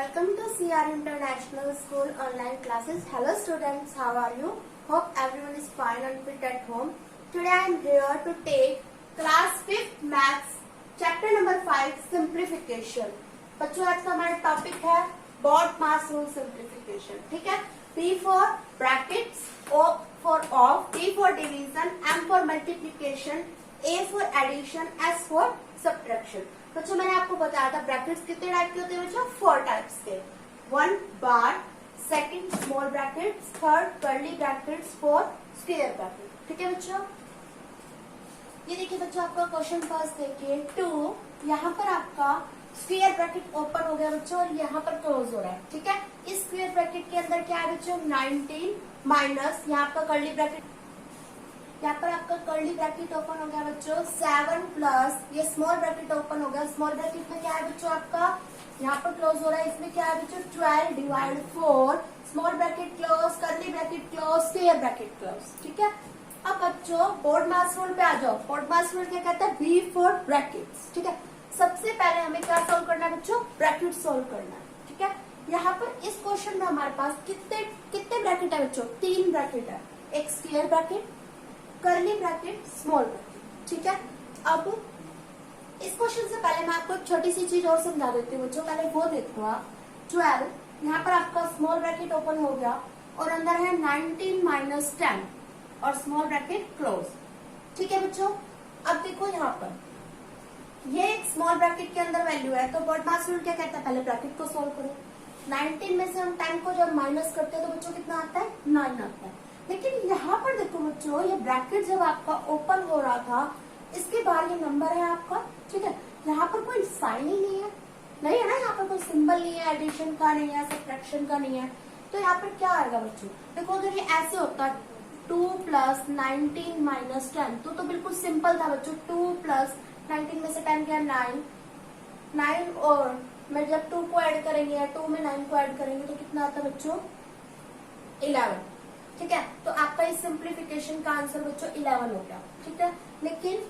Welcome to CR International School online classes. Hello students, how are you? Hope everyone is fine and fit at home. Today I am here to take class 5th maths chapter number 5 simplification. बच्चों आज का हमारा topic है BOD mass rule simplification. ठीक है, B for brackets, O for off, D for division, M for multiplication, A for addition, S for subtraction. बच्चों मैंने आपको बताया था ब्रैकेट्स कितने टाइप के होते हैं बच्चों, 4 टाइप्स के। 1 bar, second small brackets, third curly brackets, fourth square bracket. ठीक है बच्चों, ये देखिए बच्चों आपका क्वेश्चन फर्स्ट देखिए 2, यहाँ पर आपका स्क्वायर ब्रैकेट ओपन हो गया बच्चों और यहाँ पर क्लोज हो रहा है। ठीक है, इस स्क्वायर ब्रैकेट के अंदर क्या है बच्चों 19 माइनस यहाँ आपका कर्ली ब्रैकेट, यहाँ पर आपका कर्ली ब्रैकेट ओपन हो गया बच्चों 7 प्लस ये स्मॉल ब्रैकेट ओपन हो गया। स्मॉल ब्रैकेट में क्या है बच्चों आपका यहाँ पर क्लोज हो रहा है, इसमें क्या है बच्चों 12 divide 4, small bracket close, curly bracket close, square bracket close. ठीक है, अब बच्चों बोर्ड मास रूल पे आ जाओ। बोर्ड मास रूल क्या कहता है, बी फॉर ब्रैकेट्स। ठीक है, सबसे पहले हमें क्या सोल्व करना है बच्चों, ब्रैकेट सोल्व करना है। ठीक है, यहाँ पर इस क्वेश्चन में हमारे पास कितने ब्रैकेट है बच्चों, 3 ब्रैकेट है, एक square bracket, curly bracket, small bracket. ठीक है, अब इस क्वेश्चन से पहले मैं आपको एक छोटी सी चीज और समझा देती हूँ बच्चों, पहले वो देखो आप 12, यहाँ पर आपका स्मॉल ब्रैकेट ओपन हो गया और अंदर है 19 माइनस 10 और स्मॉल ब्रैकेट क्लोज। ठीक है बच्चों, अब देखो यहाँ पर ये एक स्मॉल ब्रैकेट के अंदर वैल्यू है, तो बोर्ड मास रूल क्या कहता है, पहले ब्रैकेट को सोल्व करो। 19 में से हम 10 को जब माइनस करते हैं तो बच्चों कितना आता है, 9 आता है। लेकिन यहाँ पर देखो बच्चों ये ब्रैकेट जब आपका ओपन हो रहा था इसके बाद ये नंबर है आपका। ठीक है, यहाँ पर कोई साइन ही नहीं है, नहीं है ना, यहाँ पर कोई सिंबल नहीं है, एडिशन का नहीं है, सब्ट्रैक्शन का नहीं है, तो यहाँ पर क्या आएगा बच्चों, देखो अगर ये ऐसे होता 2 प्लस 19 माइनस 10 तो बिल्कुल सिंपल था बच्चों। 2 प्लस 19 में से 10 क्या 9 और मैं जब 2 को ऐड करेंगे, 2 में 9 को ऐड करेंगे तो कितना आता है बच्चों 11। ठीक है, तो आपका इस सिंप्लीफिकेशन का आंसर बच्चों 11 हो गया। ठीक है, लेकिन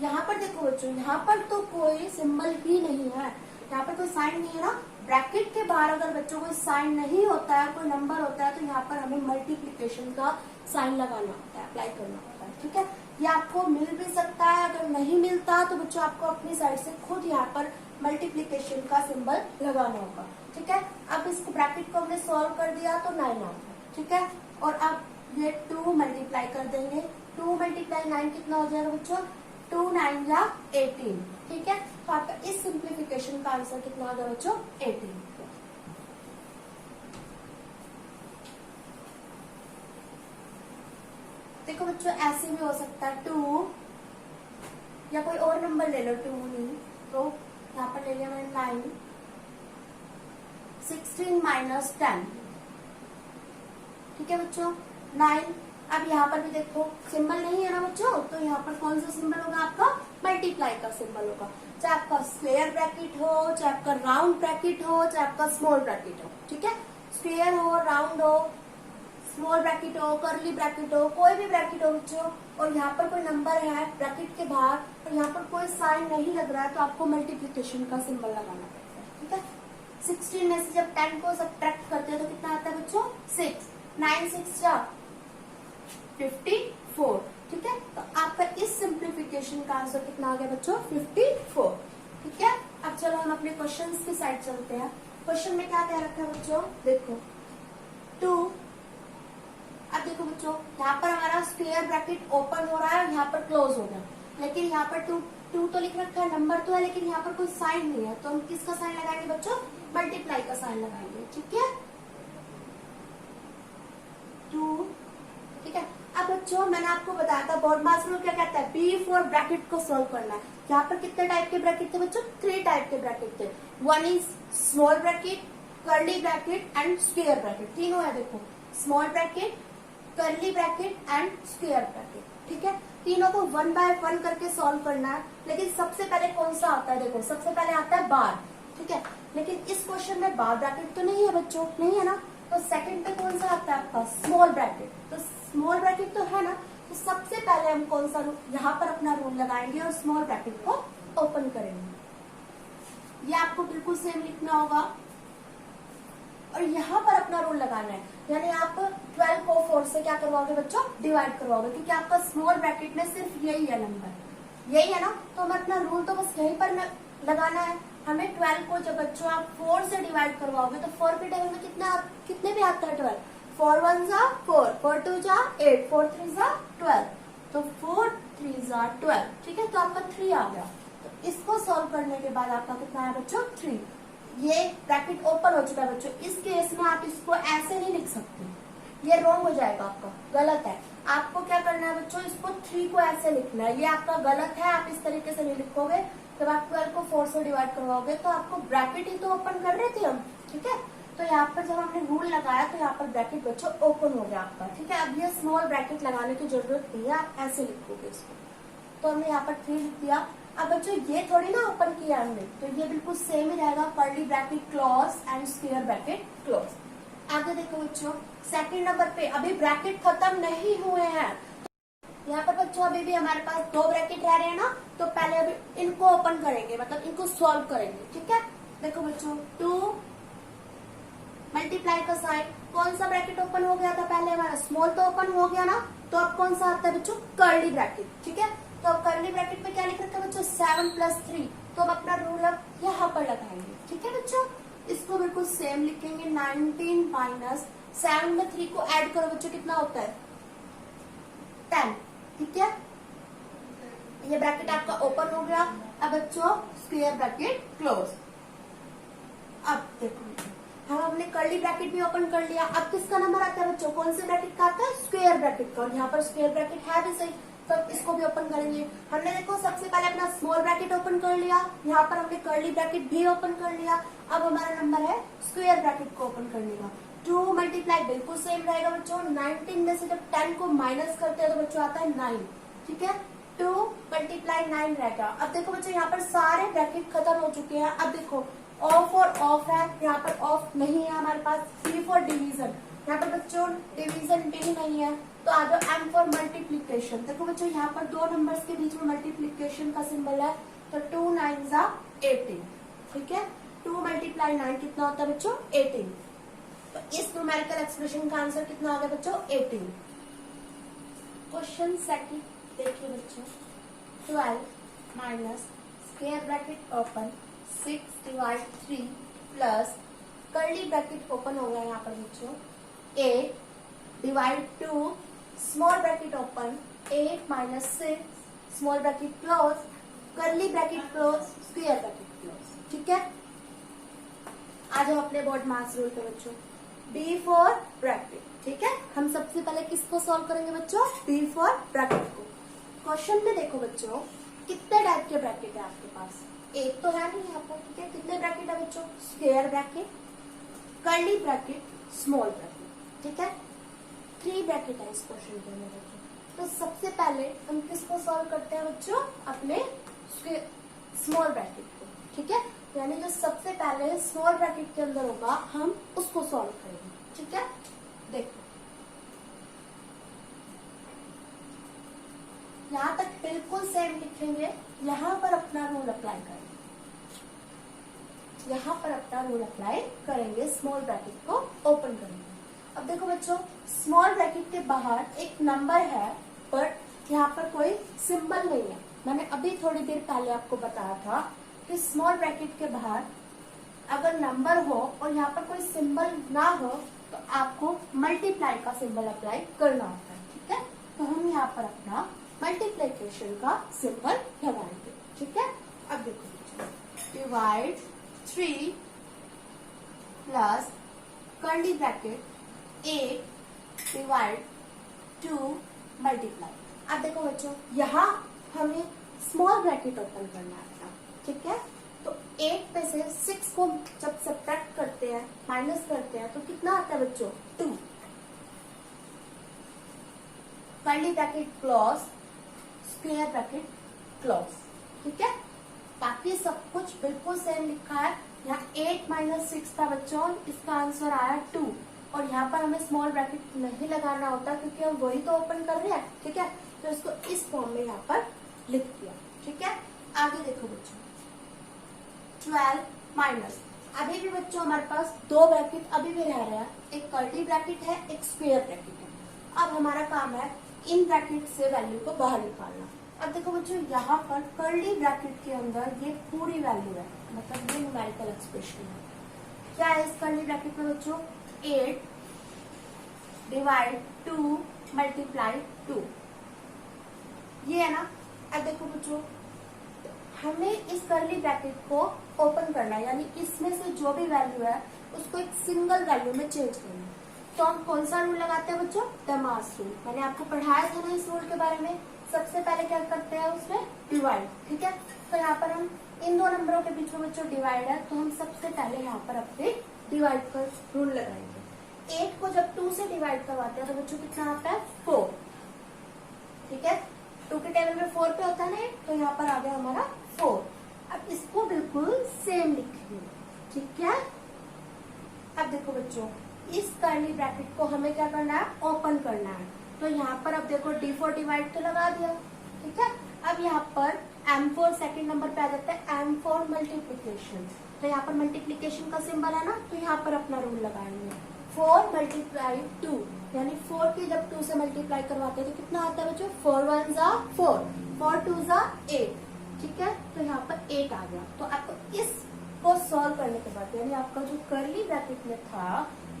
यहाँ पर देखो बच्चों, यहाँ पर तो कोई सिंबल ही नहीं है, यहाँ पर कोई साइन नहीं है ना। ब्रैकेट के बाहर अगर बच्चों कोई साइन नहीं होता है, कोई नंबर होता है, तो यहाँ पर हमें मल्टीप्लीकेशन का साइन लगाना होता है, अप्लाई करना होता है। ठीक है, ये आपको मिल भी सकता है, अगर नहीं मिलता तो बच्चों आपको अपनी साइड से खुद यहाँ पर मल्टीप्लीकेशन का सिंबल लगाना होगा। ठीक है, अब इस ब्रैकेट को हमने सॉल्व कर दिया तो 9 आता है। ठीक है, और अब ये 2 मल्टीप्लाई कर देंगे, 2 मल्टीप्लाई 9 कितना हो जाएगा बच्चों, 2 9 या 18। ठीक है, तो आपका इस सिंप्लीफिकेशन का आंसर कितना होगा बच्चों 18। देखो बच्चों ऐसे भी हो सकता है 2 या कोई और नंबर ले लो, 2 नहीं तो यहाँ पर ले लिया मैंने 9, 16 माइनस 10। ठीक है बच्चों 9, अब यहाँ पर भी देखो सिंबल नहीं है ना बच्चों, तो यहाँ पर कौन सा सिंबल होगा आपका, मल्टीप्लाई का सिंबल होगा। चाहे आपका स्क्वायर ब्रैकेट हो, चाहे आपका राउंड ब्रैकेट हो, चाहे आपका स्मॉल ब्रैकेट हो। ठीक है, स्क्वायर हो, राउंड हो, स्मॉल ब्रैकेट हो, कर्ली ब्रैकेट हो, कोई भी ब्रैकेट हो बच्चों, और यहाँ पर कोई नंबर है ब्रैकेट के बाहर और यहाँ पर कोई साइन नहीं लग रहा है, तो आपको मल्टीप्लीकेशन का सिंबल लगाना पड़ता है। ठीक है, 16 में से जब 10 को सब्ट्रैक्ट करते हैं तो कितना आता है बच्चों 6, 9 6 जा 54। ठीक है, तो आपका इस सिंप्लीफिकेशन का आंसर कितना आ गया बच्चों 54। ठीक है, अब चलो हम अपने क्वेश्चंस की साइड चलते हैं। क्वेश्चन में क्या कह रखा है बच्चों, देखो 2, अब देखो बच्चों यहाँ पर हमारा स्क्वायर ब्रैकेट ओपन हो रहा है और यहाँ पर क्लोज हो गया, लेकिन यहाँ पर 2 तो लिख रखा है, नंबर तो है, लेकिन यहाँ पर कोई साइन नहीं है, तो हम किसका साइन लगाएंगे बच्चों, मल्टीप्लाई का साइन लगाएंगे। ठीक है 2। ठीक है, अब बच्चों मैंने आपको बताया था बोर्ड मास रूल क्या कहता है, बी फॉर ब्रैकेट को सोल्व करना है। यहाँ पर कितने टाइप के ब्रैकेट थे बच्चों, 3 टाइप के ब्रैकेट थे। 1 is small bracket, curly bracket and square bracket, तीनों है देखो, small bracket, curly bracket and square bracket. ठीक है, तीनों को 1 बाय 1 करके सॉल्व करना है, लेकिन सबसे पहले कौन सा आता है, देखो सबसे पहले आता है बार। ठीक है, लेकिन इस क्वेश्चन में बार ब्रैकेट तो नहीं है बच्चों, नहीं है ना, तो सेकंड पे कौन सा आता है आपका स्मॉल ब्रैकेट, तो स्मॉल ब्रैकेट तो है ना, तो सबसे पहले हम कौन सा यहाँ पर अपना रूल लगाएंगे और स्मॉल ब्रैकेट को ओपन करेंगे। ये आपको बिल्कुल सेम लिखना होगा और यहाँ पर अपना रूल लगाना है, यानी आप 12 को 4 से क्या करवाओगे बच्चों, डिवाइड करवाओगे, क्योंकि आपका स्मॉल ब्रैकेट में सिर्फ यही है नंबर, यही है ना, तो हमें अपना रूल तो बस यहीं पर लगाना है। हमें 12 को जब बच्चों आप 4 से डिवाइड करवाओगे तो 4 के टेबल में कितने भी आता है 12, 4 1 जा 4, 4 2 जा 8, 4 3 जा 12, तो 4 3 जा 12, ठीक है, तो आपका 3 आ गया। तो इसको सॉल्व करने के बाद आपका कितना है बच्चों, 3। ये ब्रैकेट ओपन हो चुका है बच्चों, इस केस में आप इसको ऐसे नहीं लिख सकते, ये रॉन्ग हो जाएगा, आपका गलत है। आपको क्या करना है बच्चों, इसको 3 को ऐसे लिखना है, ये आपका गलत है, आप इस तरीके से नहीं लिखोगे। जब आप 12 को 4 से डिवाइड करवाओगे तो आपको ब्रैकेट ही तो ओपन कर रहे थे हम, ठीक है, तो यहाँ पर जब हमने रूल लगाया तो यहाँ पर ब्रैकेट बच्चों ओपन हो गया आपका, ठीक है। अब ये स्मॉल ब्रैकेट लगाने की जरूरत नहीं है, आप ऐसे लिखोगे इसको, तो हमने यहाँ पर 3 लिख दिया। अब बच्चों ये थोड़ी ना ओपन किया हमने, तो ये बिल्कुल सेम ही रहेगा, curly bracket close and square bracket close. आगे देखो बच्चों, सेकंड नंबर पे अभी ब्रैकेट खत्म नहीं हुए हैं, यहाँ पर बच्चों अभी भी हमारे पास 2 ब्रैकेट रह रहे हैं ना, तो पहले अभी इनको ओपन करेंगे, मतलब इनको सॉल्व करेंगे, ठीक है। देखो बच्चों 2 मल्टीप्लाई का साइन, कौन सा ब्रैकेट ओपन हो गया था पहले, हमारा स्मॉल तो ओपन हो गया ना, तो अब कौन सा आता है बच्चों, कर्ली ब्रैकेट, ठीक है। तो अब कर्ली ब्रैकेट में क्या लिख रखा है बच्चों, 7 + 3, तो अब अपना रूल अब यहाँ पर लगाएंगे, ठीक है बच्चों। इसको बिल्कुल सेम लिखेंगे, 19 माइनस 7 में 3 को ऐड करो बच्चों, कितना होता है 10, ठीक है। ये ब्रैकेट आपका ओपन हो गया। अब बच्चों स्क्वायर ब्रैकेट क्लोज। अब देखो हमने कर्ली ब्रैकेट भी ओपन कर लिया, अब किसका नंबर आता है बच्चों, कौन से ब्रैकेट का आता है, स्क्वायर ब्रैकेट का, और यहाँ पर स्क्वायर ब्रैकेट है भी सही, तो इसको भी ओपन करेंगे। हमने देखो सबसे पहले अपना स्मॉल ब्रैकेट ओपन कर लिया, यहाँ पर हमने कर्ली ब्रैकेट भी ओपन कर लिया, अब हमारा नंबर है स्क्वायर ब्रैकेट को ओपन करने का। 2 मल्टीप्लाई बिल्कुल सेम रहेगा बच्चों, 19 में से जब 10 को माइनस करते हैं तो बच्चों आता है 9, ठीक है, 2 मल्टीप्लाई 9 रहेगा। अब देखो बच्चों यहाँ पर सारे ब्रैकेट खत्म हो चुके हैं, अब देखो ऑफ और ऑफ है, यहाँ पर ऑफ नहीं है हमारे पास, डी फॉर डिवीजन, यहाँ पर बच्चों डिवीजन भी नहीं है, तो आ जाओ एम फॉर मल्टीप्लीकेशन। देखो बच्चों यहाँ पर 2 नंबर्स के बीच में मल्टीप्लीकेशन का सिंबल है, तो 2 9 जा 18, ठीक है, 2 मल्टीप्लाई 9 कितना होता है बच्चों, 18, तो इस न्यूमेरिकल एक्सप्रेशन का आंसर कितना आ गया बच्चों, 18। क्वेश्चन सेकंड देखिए बच्चों, 12 minus square bracket open 6 divide 3 plus curly bracket open हो गया यहाँ पर बच्चों 8 divide 2 small bracket open 8 minus 6 small bracket close curly bracket close square bracket close, ठीक है। आज हम अपने बोर्ड मार्क्स रूल पे बच्चों बी फॉर ब्रैकेट, ठीक है, हम सबसे पहले किसको सॉल्व करेंगे बच्चों, बी फॉर ब्रैकेट को। क्वेश्चन में देखो बच्चों कितने टाइप के ब्रैकेट है आपके पास, एक तो है नहीं यहाँ पर, ठीक है, कितने ब्रैकेट है बच्चों, square bracket, curly bracket, small bracket, ठीक है, 3 ब्रैकेट है इस क्वेश्चन के अंदर बच्चों। तो सबसे पहले हम किसको सॉल्व करते हैं बच्चों, अपने स्मॉल ब्रैकेट को, ठीक है, यानी जो सबसे पहले स्मॉल ब्रैकेट के अंदर होगा हम उसको सॉल्व करेंगे, ठीक है। देखो यहाँ तक बिल्कुल सेम लिखेंगे, यहाँ पर अपना रूल अप्लाई करेंगे, यहाँ पर अपना रूल अप्लाई करेंगे, स्मॉल ब्रैकेट को ओपन करेंगे। अब देखो बच्चों स्मॉल ब्रैकेट के बाहर एक नंबर है, बट यहाँ पर कोई सिंबल नहीं है। मैंने अभी थोड़ी देर पहले आपको बताया था कि स्मॉल ब्रैकेट के बाहर अगर नंबर हो और यहाँ पर कोई सिंबल ना हो तो आपको मल्टीप्लाई का सिंबल अप्लाई करना होता है, ठीक है। तो हम यहाँ पर अपना मल्टीप्लीकेशन का सिंबल लगाएंगे, ठीक है। अब देखो divide 3 plus curly bracket 8 divide 2 multiply. अब देखो बच्चों यहाँ हमें स्मॉल ब्रैकेट ओपन करना है अपना, ठीक है। तो 8 में से 6 को जब सब्ट्रैक्ट करते हैं, माइनस करते हैं, तो कितना आता है बच्चों 2, curly bracket close square bracket close, ठीक है। बाकी सब कुछ बिल्कुल सेम लिखा है। यहाँ 8 माइनस 6 था बच्चों, इसका आंसर आया 2, और यहाँ पर हमें स्मॉल ब्रैकेट नहीं लगाना होता क्योंकि हम वही तो ओपन कर रहे हैं, ठीक है। तो इसको इस फॉर्म में यहाँ पर लिख दिया, ठीक है। आगे देखो बच्चों 12 माइनस, अभी भी बच्चों हमारे पास दो ब्रैकेट अभी भी रह रहे हैं, एक कर्ली ब्रैकेट है, एक स्क्वायर ब्रैकेट है। अब हमारा काम है इन ब्रैकेट से वैल्यू को बाहर निकालना। अब देखो बच्चों यहाँ पर कर्ली ब्रैकेट के अंदर ये पूरी वैल्यू है, मतलब ये न्यूमेरिकल एक्सप्रेशन है। क्या है इस कर्ली ब्रैकेट में बच्चों? 8 डिवाइड 2 मल्टीप्लाई 2, ये है ना। अब देखो बच्चों हमें इस कर्ली ब्रैकेट को ओपन करना है, यानी इसमें से जो भी वैल्यू है उसको एक सिंगल वैल्यू में चेंज करना है। तो हम कौन सा रूल लगाते हैं बच्चों? डेमार्स रूल। मैंने आपको पढ़ाया था ना इस रूल के बारे में। सबसे पहले क्या करते हैं उसमें? डिवाइड, ठीक है। तो यहाँ पर हम इन दो नंबरों के बीच में बच्चों डिवाइड है, तो हम सबसे पहले यहाँ पर अपने डिवाइड का रूल लगाएंगे। 8 को जब 2 से डिवाइड करवाते हैं तो बच्चों कितना आता है? 4, ठीक है। 2 के टेबल में 4 पे होता है ना, तो यहाँ पर आ गया हमारा 4। अब इसको बिल्कुल सेम लिखेंगे, ठीक है। अब देखो बच्चों इस कर्ली ब्रैकेट को हमें क्या करना है? ओपन करना है। तो यहाँ पर अब देखो D4 डिवाइड तो लगा दिया, ठीक है। अब यहाँ पर M4 सेकंड नंबर पे आ जाता है, M4 मल्टीप्लीकेशन। तो यहाँ पर मल्टीप्लीकेशन का सिंबल है ना, तो यहाँ पर अपना रूल लगाएंगे। 4 मल्टीप्लाई 2, यानी 4 की जब 2 से मल्टीप्लाई करवाते हैं तो कितना आता है बच्चों? 4 1 जा 4, 4 2 जा 8, ठीक है। तो यहाँ पर 8 आ गया। तो आपको इसको सॉल्व करने के बाद, यानी आपका जो कर्ली ब्रैकेट में था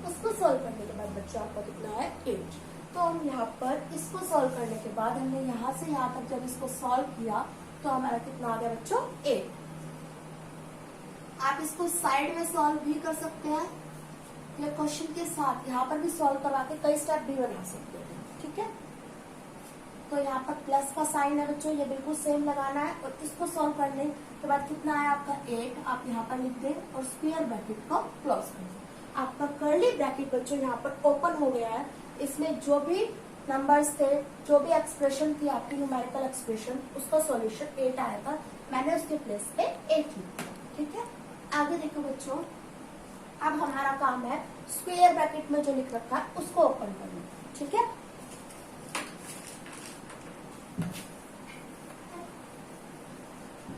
उसको सॉल्व करने के बाद बच्चों आपका कितना है? 8। तो हम यहाँ पर इसको सॉल्व करने के बाद हमने यहाँ से यहाँ तक जब इसको सॉल्व किया तो हमारा कितना आ गया बच्चों? 8। आप इसको साइड में सॉल्व भी कर सकते हैं या क्वेश्चन के साथ यहाँ पर भी सॉल्व करवा के कई स्टेप भी बना सकते हैं, ठीक है। तो यहाँ पर प्लस का साइन है बच्चों, ये बिल्कुल सेम लगाना है। और इसको सॉल्व करने के बाद कितना है आपका? 8। आप यहाँ पर लिख दें और स्क्वायर ब्रैकेट को क्लोज कर दें। आपका कर्ली ब्रैकेट बच्चों यहाँ पर ओपन हो गया है। इसमें जो भी नंबर्स थे, जो भी एक्सप्रेशन थी आपकी न्यूमेरिकल एक्सप्रेशन, उसका सॉल्यूशन 8 आया था। मैंने उसके प्लेस पे 8 लिख दिया, ठीक है। आगे देखो बच्चों अब हमारा काम है स्क्वायर ब्रैकेट में जो लिख रखा है उसको ओपन करना, ठीक है।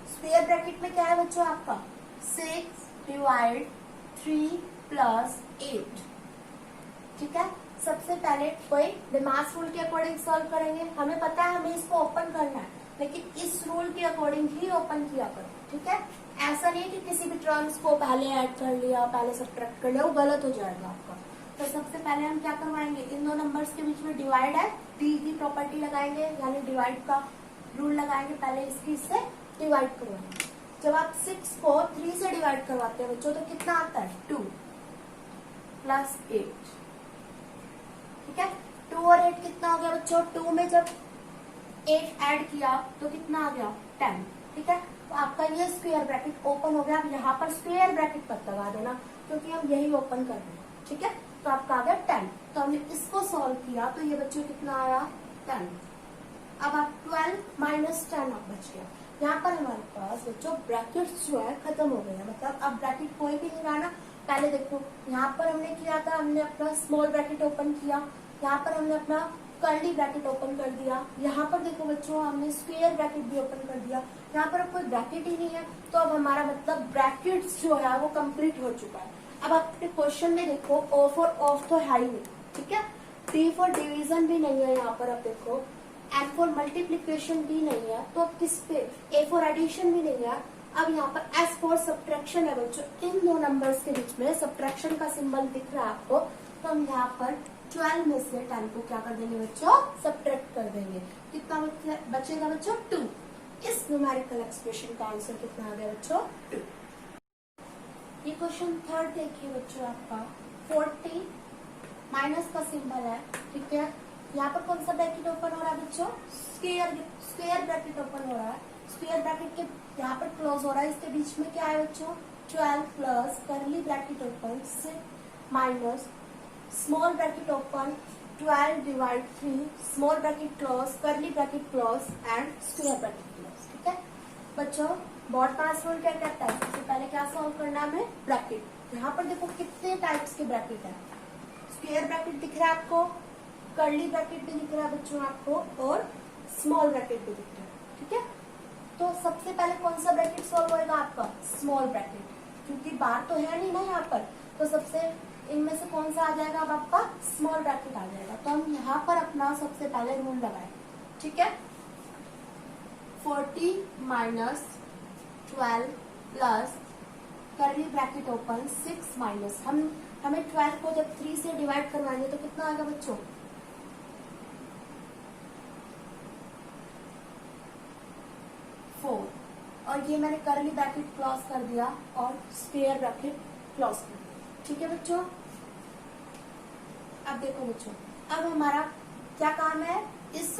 स्क्वायर ब्रैकेट में क्या है बच्चों आपका? 6 डिवाइड 3 प्लस 8, ठीक है। सबसे पहले कोई डेमार्स रूल के अकॉर्डिंग सॉल्व करेंगे। हमें पता है हमें इसको ओपन करना है, लेकिन इस रूल के अकॉर्डिंग ही ओपन किया करो, ठीक है। ऐसा नहीं कि किसी भी टर्म्स को पहले ऐड कर लिया, पहले सब्ट्रैक्ट कर लिया, वो गलत हो जाएगा आपका। तो सबसे पहले हम क्या करवाएंगे? इन दो नंबर्स के बीच में डिवाइड है, डी की प्रॉपर्टी लगाएंगे, यानी डिवाइड का रूल लगाएंगे। पहले इसकी इससे डिवाइड करवाएंगे। जब आप 6 को 3 से डिवाइड करवाते हैं बच्चों तो कितना आता है? 2 प्लस 8, ठीक है। 2 और 8 कितना हो गया बच्चों? 2 में जब 8 ऐड किया तो कितना आ गया? 10, ठीक है। तो आपका ये स्क्वायर ब्रैकेट ओपन हो गया। आप यहाँ पर स्क्वायर ब्रैकेट मत लगा देना क्योंकि हम यही ओपन कर रहे हैं, ठीक है। तो आपका आ गया 10। तो हमने इसको सॉल्व किया तो ये बच्चों कितना आया? 10। अब आप 12 माइनस 10 आप बच गया। यहाँ पर हमारे पास बच्चों ब्रैकेट्स जो है खत्म हो गए, मतलब अब ब्रैकेट कोई भी नहीं लाना। पहले देखो यहाँ पर हमने किया था, हमने अपना स्मॉल ब्रैकेट ओपन किया, यहाँ पर हमने अपना कर्ली ब्रैकेट ओपन कर दिया, यहाँ पर देखो बच्चों हमने स्क्वायर ब्रैकेट भी ओपन कर दिया। यहाँ पर अब कोई ब्रैकेट ही नहीं है, तो अब हमारा मतलब ब्रैकेट्स जो है वो कंप्लीट हो चुका है। अब आपके क्वेश्चन में देखो O फॉर ऑफ तो है ही नहीं, ठीक है। D फॉर डिवीजन भी नहीं है यहाँ पर, अब देखो M फॉर मल्टीप्लीकेशन भी नहीं है, तो अब किस पे? A फॉर एडिशन भी नहीं है। अब यहाँ पर S फॉर सब्ट्रैक्शन है बच्चों। इन दो नंबर्स के बीच में सब्ट्रैक्शन का सिंबल दिख रहा है आपको, तो हम यहाँ पर 12 में से 10 को क्या कर देंगे बच्चों? सब्ट्रैक्ट कर देंगे। कितना बचेगा बच्चों? 2। इस न्यूमेरिकल एक्सप्रेशन का आंसर कितना आ गया बच्चों? 2। ये क्वेश्चन थर्ड देखिए बच्चों आपका 40 माइनस का सिंबल है, ठीक है। यहाँ पर कौन सा ब्रैकेट ओपन हो रहा है बच्चों? स्क्वायर ब्रैकेट ओपन हो रहा है। स्क्वायर ब्रैकेट के यहाँ पर क्लोज हो रहा है। इसके बीच में क्या है बच्चों? 12 plus curly bracket open 6 minus small bracket open 12 divide 3 small bracket close curly bracket close and square bracket close, ठीक है। बच्चों बॉड पास रूल क्या कहता है? सबसे पहले क्या सॉल्व करना है हमें? ब्रैकेट। यहाँ पर देखो कितने टाइप्स के ब्रैकेट है। स्क्वायर ब्रैकेट दिख रहा है आपको, कर्ली ब्रैकेट भी दिख रहा है बच्चों आपको, और स्मॉल ब्रैकेट भी दिख रहा है, ठीक है। तो सबसे पहले कौन सा ब्रैकेट सॉल्व होएगा आपका, स्मॉल ब्रैकेट, क्योंकि बार तो है नहीं ना यहाँ पर, तो सबसे इनमें से कौन सा आ जाएगा, अब आपका स्मॉल ब्रैकेट आ जाएगा। तो हम यहाँ पर अपना सबसे पहले रूल लगाए, ठीक है। 40 माइनस 12 प्लस करली ब्रैकेट ओपन 6 माइनस, हमें 12 को जब 3 से डिवाइड करवाएंगे तो कितना आएगा बच्चों, 4, और ये मैंने करली ब्रैकेट क्लोज कर दिया और स्क्वायर ब्रैकेट क्लोज कर दिया, ठीक है बच्चों। अब देखो बच्चों, अब हमारा क्या काम है, इस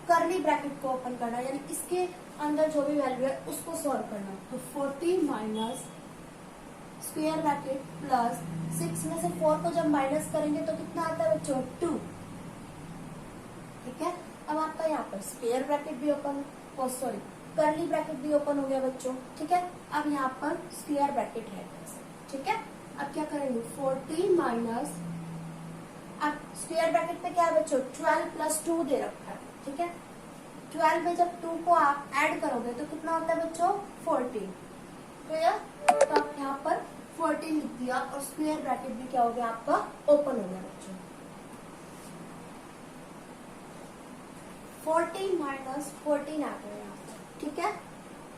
करली ब्रैकेट को ओपन करना, यानी इसके अंदर जो भी वैल्यू है उसको सॉल्व करना। तो 40 माइनस स्क्वायर ब्रैकेट प्लस 6 में से 4 को जब माइनस करेंगे तो कितना आता है बच्चों, 2, ठीक है। अब आपका यहाँ पर स्क्वायर ब्रैकेट भी ओपन, सॉरी करली ब्रैकेट भी ओपन हो गया बच्चों, ठीक है। अब यहाँ पर स्क्वायर ब्रैकेट है, ठीक है। अब क्या करेंगे, 40 माइनस, अब स्क्वायर ब्रैकेट पे क्या है बच्चों, 12 प्लस 2 दे रखा है, ठीक है। 12 में जब 2 को आप ऐड करोगे तो कितना होता है बच्चों, 14, तो आप यहाँ पर 14 लिख दिया और स्क्वायर ब्रैकेट भी क्या हो गया आपका, ओपन हो गया बच्चों। 14 माइनस 14 आ गया यहाँ पर, ठीक है।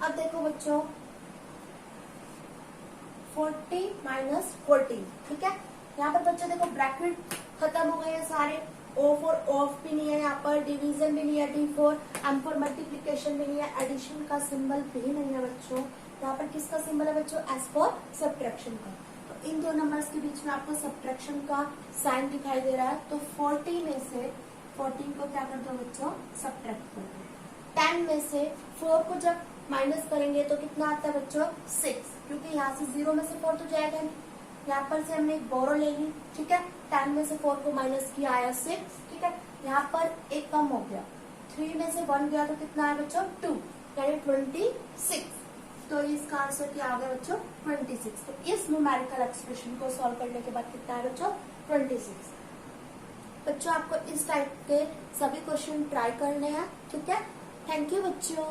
अब देखो बच्चों 40 माइनस 14, ठीक है। यहाँ पर बच्चों देखो ब्रैकेट खत्म हो गए हैं सारे, O फॉर ऑफ भी नहीं है यहाँ पर, डिवीजन भी नहीं है, D for M for multiplication भी नहीं है, एडिशन का सिंबल भी नहीं है बच्चों। यहाँ पर किसका सिंबल है बच्चों, S फॉर सब्ट्रैक्शन का। तो इन दो नंबर्स के बीच में आपको सब्ट्रैक्शन का साइन दिखाई दे रहा है, तो 40 में से 14 को क्या कर दो बच्चों, सब्ट्रैक्ट कर दो। 10 में से 4 को जब माइनस करेंगे तो कितना आता है बच्चों, 6, क्योंकि यहाँ से 0 में से 4 तो जाएगा नहीं, यहाँ पर से हमने एक बोरो ले ली, ठीक है। 10 में से 4 को माइनस किया आया 6, ठीक है। यहाँ पर एक कम हो गया, 3 में से 1 गया तो कितना है बच्चों, 2, यानी 26। तो इसका आंसर क्या आ गया बच्चों, 26। तो इस न्यूमेरिकल एक्सप्रेशन को सॉल्व करने के बाद कितना है बच्चों, 26। बच्चों आपको इस टाइप के सभी क्वेश्चन ट्राई करने हैं, ठीक है। थैंक यू बच्चों।